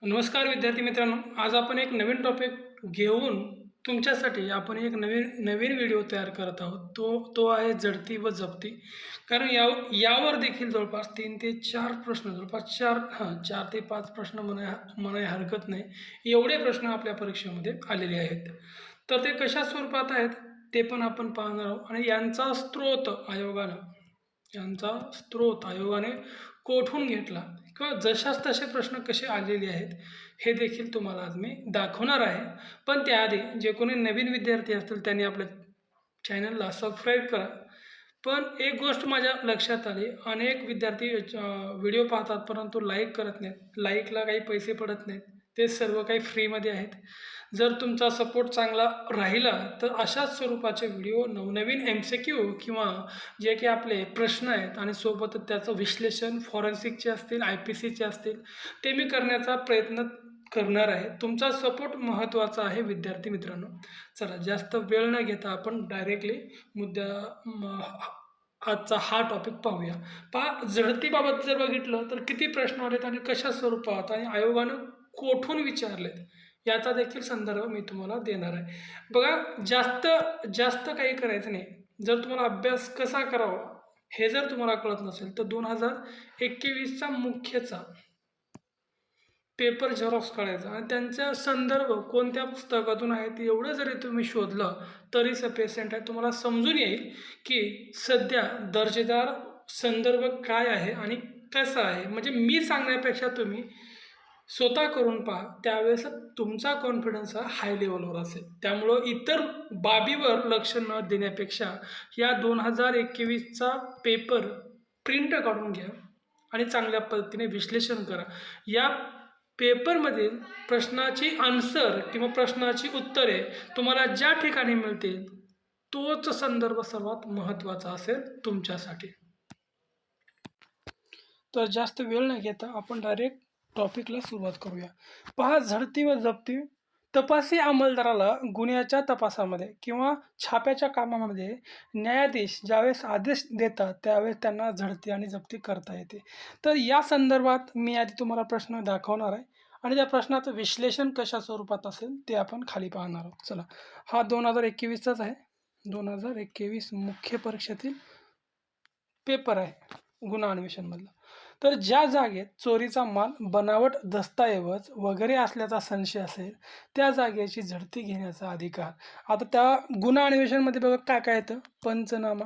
नमस्कार विद्यार्थी मित्रांनो, आज आपण एक नवीन टॉपिक घेऊन तुमच्यासाठी आपण एक नवीन नवीन व्हिडिओ तयार करत आहोत. तो आहे झडती व जप्ती. कारण यावर देखील जवळपास 3 ते 4 प्रश्न, जवळपास 4 ते 5 प्रश्न म्हणाय हरकत नाही. एवढे प्रश्न आपल्या परीक्षेमध्ये आलेले आहेत. तर ते कशा स्वरूपात आहेत ते पण आपण पाहणार आहोत आणि यांचा स्त्रोत आयोगाने कोठून घेतला किंवा जशास तसे प्रश्न कसे आलेले आहेत हे देखील तुम्हाला आज मी दाखवणार आहे. पण त्याआधी जे कोणी नवीन विद्यार्थी असतील त्यांनी आपल्या चॅनलला सबस्क्राईब करा. पण एक गोष्ट माझ्या लक्षात आली, अनेक विद्यार्थी व्हिडिओ पाहतात परंतु लाईक करत नाहीत. लाईकला काही पैसे पडत नाहीत, ते सर्व काही फ्रीमध्ये आहेत. जर तुमचा सपोर्ट चांगला राहिला तर अशाच स्वरूपाचे व्हिडिओ नवनवीन MCQ किंवा जे की आपले प्रश्न आहेत आणि सोबतच त्याचं विश्लेषण फॉरेन्सिकचे असतील, IPCचे असतील, ते मी करण्याचा प्रयत्न करणार आहे. तुमचा सपोर्ट महत्त्वाचा आहे विद्यार्थी मित्रांनो. चला जास्त वेळ न घेता आपण डायरेक्टली आजचा हा टॉपिक पाहूया. झडतीबाबत जर बघितलं तर किती प्रश्न आलेत आणि कशा स्वरूपात आणि आयोगानं कोठून विचारलेत याचा देखील संदर्भ मी तुम्हाला देणार आहे. बघा, जास्त जास्त काही करायचं नाही. जर तुम्हाला अभ्यास कसा करावा हे जर तुम्हाला कळत नसेल तर 2021चा मुख्यचा पेपर झेरॉक्स काढायचा आणि त्यांचा संदर्भ कोणत्या पुस्तकातून आहे ते एवढं जरी तुम्ही शोधलं तरी सफिशियंट आहे. तुम्हाला समजून येईल की सध्या दर्जेदार संदर्भ काय आहे आणि कसा आहे. म्हणजे मी सांगण्यापेक्षा तुम्ही स्वतः करून पहा, त्यावेळेस तुमचा कॉन्फिडन्स हा हाय लेवलवर असेल. त्यामुळं इतर बाबीवर लक्ष न देण्यापेक्षा या 2021चा पेपर प्रिंट काढून घ्या आणि चांगल्या पद्धतीने विश्लेषण करा. या पेपरमधील प्रश्नाची आन्सर किंवा प्रश्नाची उत्तरे तुम्हाला ज्या ठिकाणी मिळतील तोच संदर्भ सर्वात महत्त्वाचा असेल तुमच्यासाठी. तर जास्त वेळ न घेता आपण डायरेक्ट टॉपिकला सुरुवात करूया. पहा, झडती व जप्ती. तपासी अंमलदाराला गुन्ह्याच्या तपासामध्ये किंवा छाप्याच्या कामामध्ये न्यायाधीश ज्यावेळेस आदेश देतात त्यावेळेस त्यांना झडती आणि जप्ती करता येते. तर या संदर्भात मी आधी तुम्हाला प्रश्न दाखवणार आहे आणि त्या प्रश्नाचं विश्लेषण कशा स्वरूपात असेल ते आपण खाली पाहणार आहोत. चला, हा 2021चाच आहे. 2021 मुख्य परीक्षेतील पेपर आहे गुन्हा अन्वेषणमधला. तर ज्या जागेत चोरीचा माल, बनावट दस्तऐवज वगैरे असल्याचा संशय असेल त्या जागेची झडती घेण्याचा अधिकार. आता त्या गुन्हा अन्वेषणमध्ये बघा काय काय येतं, पंचनामा.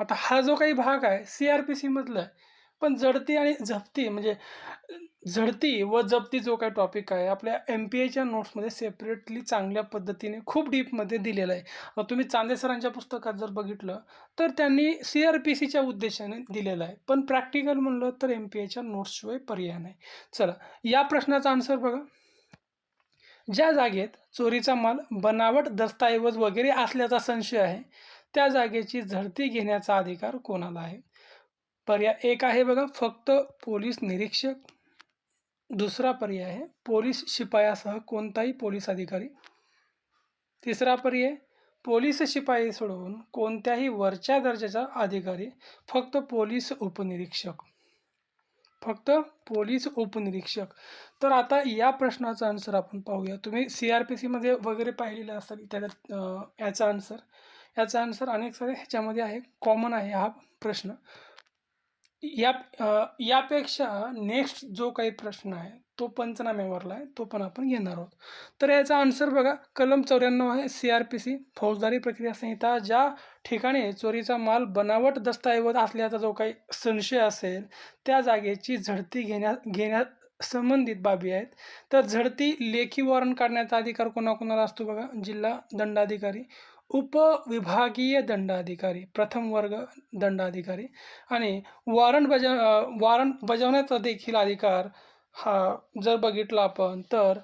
आता हा जो काही भाग आहे CRPC मधला आहे. पण झडती आणि जप्ती म्हणजे झडती व जप्ती जो काही टॉपिक आहे आपल्या MPAच्या नोट्समध्ये सेपरेटली चांगल्या पद्धतीने खूप डीपमध्ये दिलेला आहे. तुम्ही चांदे सरांच्या पुस्तकात जर बघितलं तर त्यांनी CRPCच्या उद्देशाने दिलेलं आहे. पण प्रॅक्टिकल म्हणलं तर MPAच्या नोट्सशिवाय पर्याय नाही. चला, या प्रश्नाचा आन्सर बघा. ज्या जागेत चोरीचा माल, बनावट दस्तऐवज वगैरे असल्याचा संशय आहे त्या जागेची झडती घेण्याचा अधिकार कोणाला आहे? पर्याय एक आहे बघा, फक्त पोलीस निरीक्षक. दुसरा पर्याय आहे पोलीस शिपायासह कोणताही पोलीस अधिकारी. तिसरा पर्याय पोलीस शिपाई सोडून कोणत्याही वरच्या दर्जाचा अधिकारी, फक्त पोलीस उपनिरीक्षक. फक्त पोलीस उपनिरीक्षक. तर आता या प्रश्नाचा आन्सर आपण पाहूया. तुम्ही CRPC मध्ये वगैरे पाहिलेलं असेल त्याच्यात याचा आन्सर अनेक सारे ह्याच्यामध्ये आहे, कॉमन आहे हा प्रश्न. यापेक्षा नेक्स्ट जो काही प्रश्न आहे तो पंचनाम्यावरला आहे, तो पण आपण घेणार आहोत. तर याचा आन्सर बघा, कलम 94 आहे CRPC फौजदारी प्रक्रिया संहिता. ज्या ठिकाणी चोरीचा माल, बनावट दस्तऐवज असल्याचा जो काही संशय असेल त्या जागेची झडती घेण्यात संबंधित बाबी आहेत. तर झडती लेखी वॉरंट काढण्याचा अधिकार कोणाकोणाला असतो बघा, जिल्हा दंडाधिकारी, उपविभागीय दंडाधिकारी, प्रथम वर्ग दंडाधिकारी आणि वॉरंट बजावण्याचा देखील अधिकार हा जर बघितला आपण तर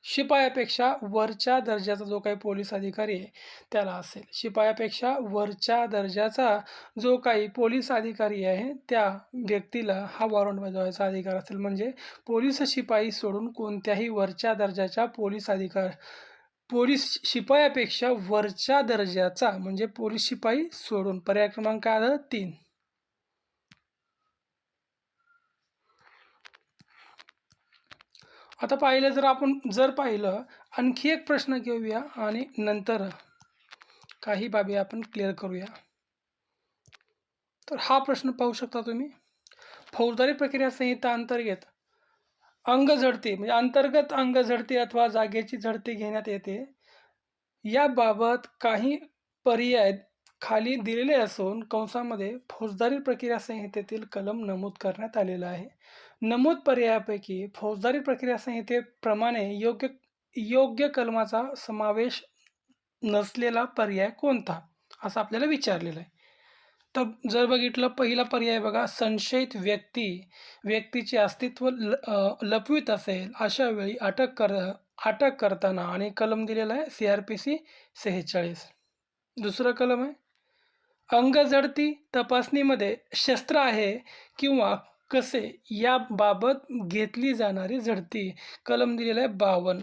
शिपायापेक्षा वरच्या दर्जाचा जो काही पोलीस अधिकारी आहे त्याला असेल. शिपायापेक्षा वरच्या दर्जाचा जो काही पोलीस अधिकारी आहे त्या व्यक्तीला हा वॉरंट बजावायचा अधिकार असेल. म्हणजे पोलीस शिपाई सोडून कोणत्याही वरच्या दर्जाच्या पोलीस शिपायापेक्षा वरच्या दर्जाचा म्हणजे पोलीस शिपाई सोडून. पर्याय क्रमांक काय आलं, 3. आता आपण जर पाहिलं, आणखी एक प्रश्न घेऊया आणि नंतर काही बाबी आपण क्लिअर करूया. तर हा प्रश्न पाहू शकता तुम्ही. फौजदारी प्रक्रिया संहिता अंतर्गत अंगझडती म्हणजे अंतर्गत अंगझडती अथवा जागेची झडती घेण्यात येते. याबाबत काही पर्याय खाली दिलेले असून कंसामध्ये फौजदारी प्रक्रिया संहितेतील कलम नमूद करण्यात आलेला आहे. नमूद पर्यायापैकी फौजदारी प्रक्रिया संहितेप्रमाणे योग्य योग्य कलमाचा समावेश नसलेला पर्याय कोणता? असं आपल्याला विचारलेलं आहे. तर जर बघितलं पहिला पर्याय बघा, संशयित व्यक्तीचे अस्तित्व लपवित असेल अशा वेळी अटक करताना आणि कलम दिलेला आहे CRPC 46. दुसरं कलम आहे, अंगझडती तपासणीमध्ये शस्त्र आहे किंवा कसे याबाबत घेतली जाणारी झडती, कलम दिलेला आहे 52.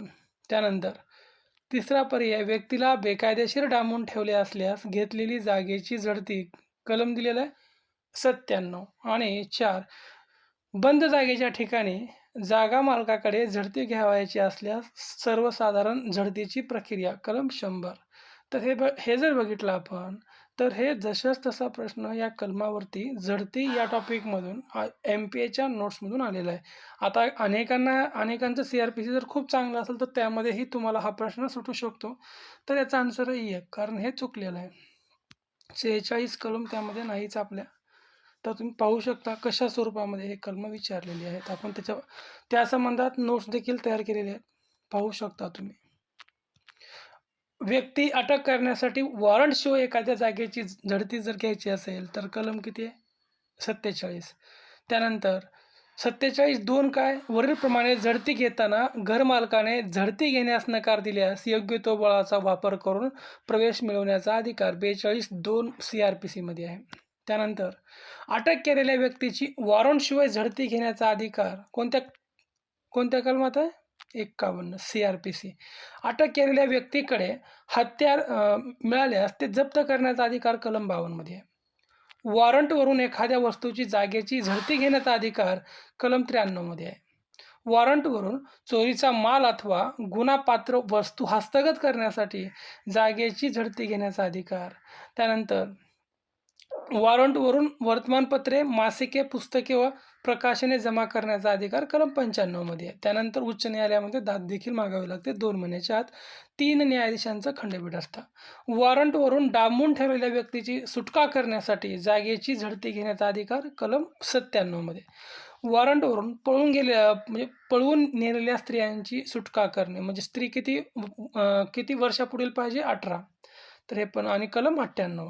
त्यानंतर तिसरा पर्याय, व्यक्तीला बेकायदेशीर डांबून ठेवले असल्यास घेतलेली जागेची झडती, कलम दिलेला आहे 97. आणि 4, बंद जागेच्या ठिकाणी जागा मालकाकडे झडती घ्यावयाची असल्यास सर्वसाधारण झडतीची प्रक्रिया, कलम 100. तर हे जर बघितलं आपण, तर हे जशाच तसा प्रश्न या कलमावरती झडती या टॉपिकमधून MPAच्या नोट्समधून आलेला आहे. आता अनेकांचं CRPC जर खूप चांगलं असेल तर त्यामध्येही तुम्हाला हा प्रश्न सुटू शकतो. तर याचा आन्सरही आहे, कारण हे चुकलेलं आहे. 46 कलम त्यामध्ये नाहीच आपल्या. तर तुम्ही पाहू शकता कशा स्वरूपामध्ये हे कलम विचारलेली आहेत. आपण त्या संबंधात नोट्स देखील तयार केलेले आहेत, पाहू शकता तुम्ही. व्यक्ती अटक करण्यासाठी वॉरंटशिवाय एखाद्या जागेची झडती जर घ्यायची असेल तर कलम किती आहे? 47. त्यानंतर 47(2) काय, वरीलप्रमाणे झडती घेताना घरमालकाने झडती घेण्यास नकार दिल्यास योग्य तो बळाचा वापर करून प्रवेश मिळवण्याचा अधिकार 42(2) CRPC मध्ये आहे. त्यानंतर अटक केलेल्या व्यक्तीची वॉरंटशिवाय झडती घेण्याचा अधिकार कोणत्या कलमात आहे? 51 CRPC. अटक केलेल्या व्यक्तीकडे हत्यार मिळाल्यास ते जप्त करण्याचा अधिकार कलम 52 मध्ये आहे. वॉरंटवरून एखाद्या वस्तूची जागेची झडती घेण्याचा अधिकार कलम 93 मध्ये आहे. वॉरंटवरून चोरीचा माल अथवा गुन्हापात्र वस्तू हस्तगत करण्यासाठी जागेची झडती घेण्याचा अधिकार. त्यानंतर वॉरंटवरून वर्तमानपत्रे, मासिके, पुस्तके व प्रकाशने जमा करण्याचा अधिकार कलम 95 मध्ये आहे. त्यानंतर उच्च न्यायालयामध्ये दाद देखील मागावी लागते 2 महिन्याच्या आत. 3 न्यायाधीशांचं खंडपीठ असतं. वॉरंटवरून डांबून ठेवलेल्या व्यक्तीची सुटका करण्यासाठी जागेची झडती घेण्याचा अधिकार कलम 97 मध्ये. वॉरंटवरून पळवून नेलेल्या स्त्रियांची सुटका करणे, म्हणजे स्त्री किती वर्षापुढील पाहिजे? 18. तर हे पण, आणि कलम 98.